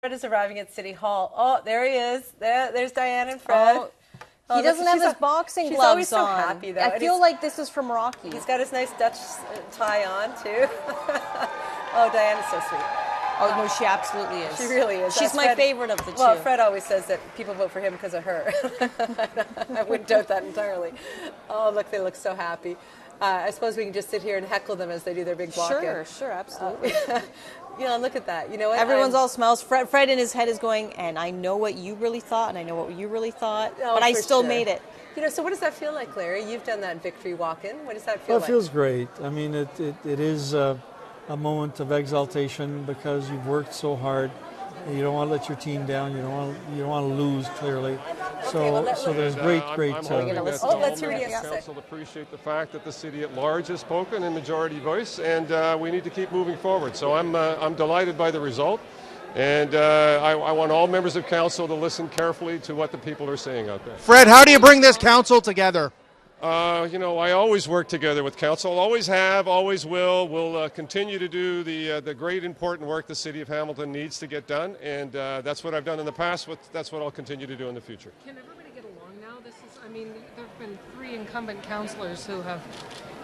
Fred is arriving at City Hall. Oh, there he is. There's Diane and Fred. He doesn't have his boxing gloves on. She's always so happy, though. I feel like this is from Rocky. He's got his nice Dutch tie on, too. Oh, Diane is so sweet. Oh, no, she absolutely is. She really is. She's my favorite of the two. Well, Fred always says that people vote for him because of her. I wouldn't doubt that entirely. Oh, look, they look so happy. I suppose we can just sit here and heckle them as they do their big walk-in. Sure, absolutely. Look at that. You know what? Everyone's all smiles. Fred in his head is going, and I know what you really thought, and I know what you really thought, but I still made it. So what does that feel like, Larry? You've done that victory walk-in. What does that feel like? Well, it feels great. I mean, it is a moment of exaltation because you've worked so hard. You don't want to let your team down. You don't want to lose, clearly. So there's great. I'm hoping that let's hear what you have to say. Council appreciate the fact that the city at large has spoken in majority voice, and we need to keep moving forward. So I'm delighted by the result, and I want all members of council to listen carefully to what the people are saying out there. Fred, how do you bring this council together? I always work together with council, always have, always will. We'll continue to do the great important work the City of Hamilton needs to get done, and that's what I've done in the past. That's what I'll continue to do in the future. Can everybody get along now? There have been 3 incumbent councillors who have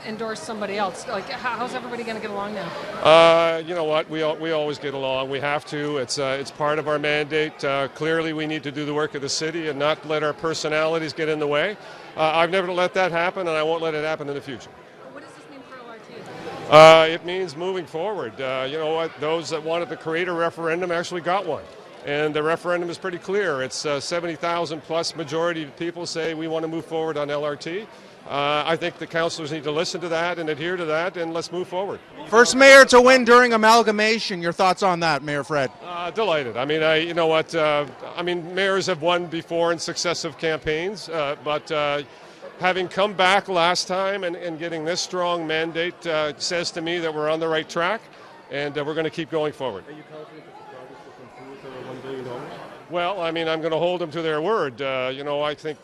endorsed somebody else. Like, how's everybody going to get along now? You know what? We always get along. We have to. It's part of our mandate. Clearly, we need to do the work of the city and not let our personalities get in the way. I've never let that happen, and I won't let it happen in the future. What does this mean for LRT? It means moving forward. You know what? Those that wanted to create a referendum actually got one. And the referendum is pretty clear. It's 70,000 plus majority of people say we want to move forward on LRT. I think the councillors need to listen to that and adhere to that, and let's move forward. First mayor to win during amalgamation. Your thoughts on that, Mayor Fred? Delighted. I mean, you know what? Mayors have won before in successive campaigns, but having come back last time and getting this strong mandate says to me that we're on the right track, and we're going to keep going forward. Are you confident that the project will come through with $1 billion? Well, I'm going to hold them to their word. I think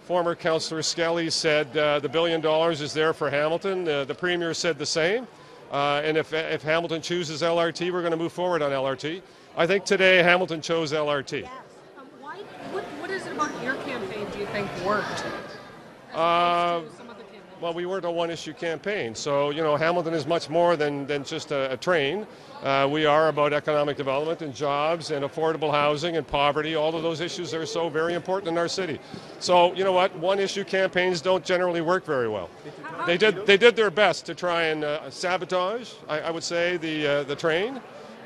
former Councillor Skelly said the $1 billion is there for Hamilton. The Premier said the same. And if Hamilton chooses LRT, we're going to move forward on LRT. I think today Hamilton chose LRT. Yes. What is it about your campaign do you think worked? Well, we weren't a one-issue campaign, so Hamilton is much more than just a train. We are about economic development and jobs and affordable housing and poverty. All of those issues are so very important in our city. So you know what? One-issue campaigns don't generally work very well. They did their best to try and sabotage, I would say, the train.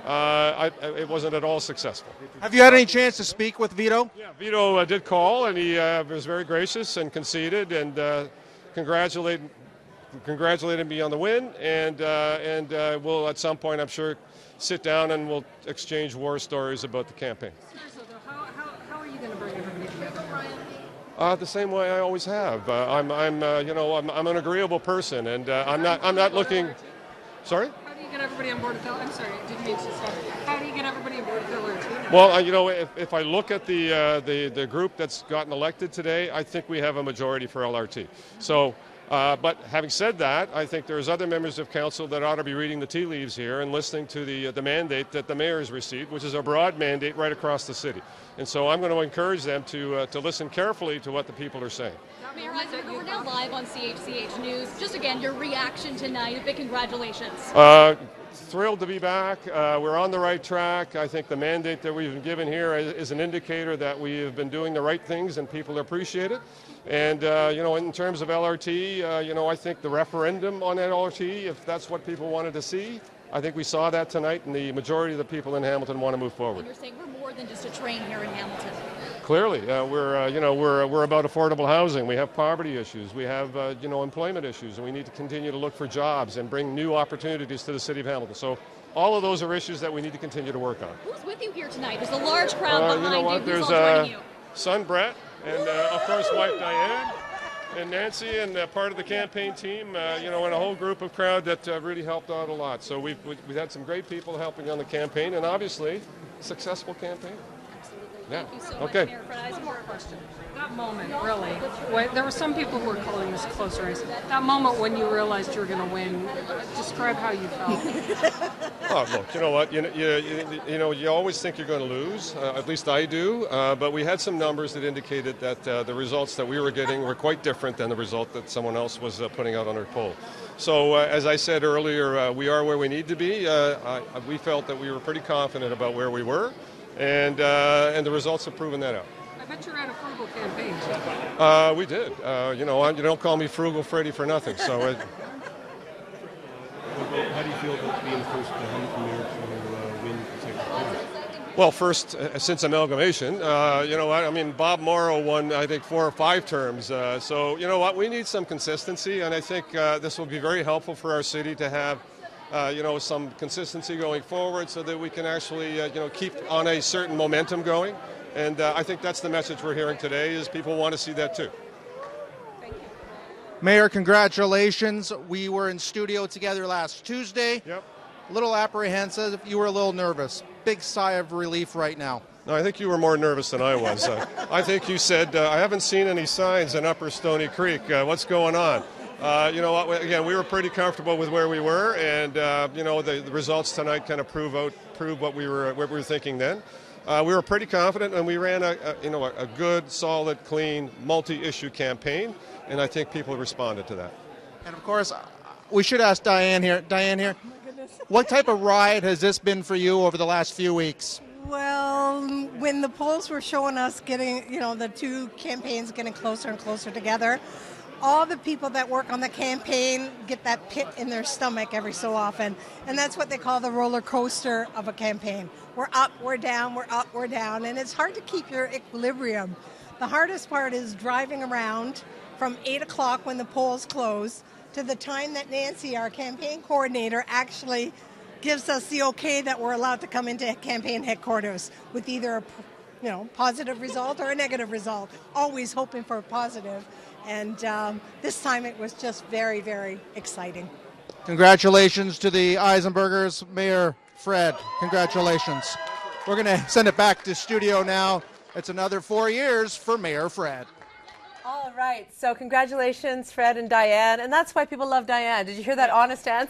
It wasn't at all successful. Have you had any chance to speak with Vito? Yeah, Vito did call, and he was very gracious and conceded, and congratulated me on the win. And we'll at some point, I'm sure, sit down and we'll exchange war stories about the campaign. Seriously, though, how are you going to bring everybody together? The same way I always have. I'm an agreeable person, and I'm not looking. Sorry. How do you get everybody on board with LRT? I'm sorry, didn't mean to stop. How do you get everybody on board with LRT? Well, if I look at the group that's gotten elected today, I think we have a majority for LRT. So, but having said that, I think there's other members of council that ought to be reading the tea leaves here and listening to the mandate that the mayor has received, which is a broad mandate right across the city. And so I'm going to encourage them to listen carefully to what the people are saying. Mayor Eisenberger, we're now live on CHCH News. Just again, your reaction tonight. A big congratulations. Thrilled to be back. We're on the right track. I think the mandate that we've been given here is an indicator that we have been doing the right things and people appreciate it. And, in terms of LRT, I think the referendum on that LRT, if that's what people wanted to see, I think we saw that tonight, and the majority of the people in Hamilton want to move forward. And you're saying we're more than just a train here in Hamilton. Clearly, we're about affordable housing. We have poverty issues. We have employment issues, and we need to continue to look for jobs and bring new opportunities to the city of Hamilton. So all of those are issues that we need to continue to work on. Who's with you here tonight? There's a large crowd behind you. There's Who's all joining you? Son Brett, and of course wife Diane, and Nancy, and part of the campaign team. And a whole group of crowd that really helped out a lot. So we've had some great people helping on the campaign, and obviously, successful campaign. Absolutely. Yeah. Thank you so Okay. much, Mayor Fred Eisenberger. Question. That moment, really, when, there were some people who were calling this a close race. That moment when you realized you were going to win, describe how you felt. Oh, look, you know what? You always think you're going to lose. At least I do. But we had some numbers that indicated that the results that we were getting were quite different than the result that someone else was putting out on their poll. So, as I said earlier, we are where we need to be. We felt that we were pretty confident about where we were, and the results have proven that out. I bet you ran a frugal campaign. We did. You don't call me Frugal Freddy for nothing. So. How do you feel about being the first Hamilton mayor to win consecutive terms? Well, first, since amalgamation, you know what? I mean, Bob Morrow won, I think, 4 or 5 terms. So, you know what? We need some consistency, and I think this will be very helpful for our city to have, some consistency going forward so that we can actually, keep on a certain momentum going. And I think that's the message we're hearing today is people want to see that too. Mayor, congratulations. We were in studio together last Tuesday. Yep. A little apprehensive. You were a little nervous. Big sigh of relief right now. No, I think you were more nervous than I was. I think you said, I haven't seen any signs in Upper Stony Creek. What's going on? You know what? Again, we were pretty comfortable with where we were, and the results tonight kind of prove what we were thinking then. We were pretty confident, and we ran a good, solid, clean, multi-issue campaign, and I think people responded to that. And of course, we should ask Diane here. Diane here. What type of ride has this been for you over the last few weeks? Well, when the polls were showing us getting, the two campaigns getting closer and closer together, all the people that work on the campaign get that pit in their stomach every so often. And that's what they call the roller coaster of a campaign. We're up, we're down, we're up, we're down. And it's hard to keep your equilibrium. The hardest part is driving around from 8 o'clock when the polls close to the time that Nancy, our campaign coordinator, actually gives us the okay that we're allowed to come into campaign headquarters with either a positive result or a negative result, always hoping for a positive. And this time it was just very, very exciting. Congratulations to the Eisenbergers. Mayor Fred, congratulations. We're going to send it back to studio now. It's another 4 years for Mayor Fred. All right, so congratulations, Fred and Diane. And that's why people love Diane. Did you hear that honest answer?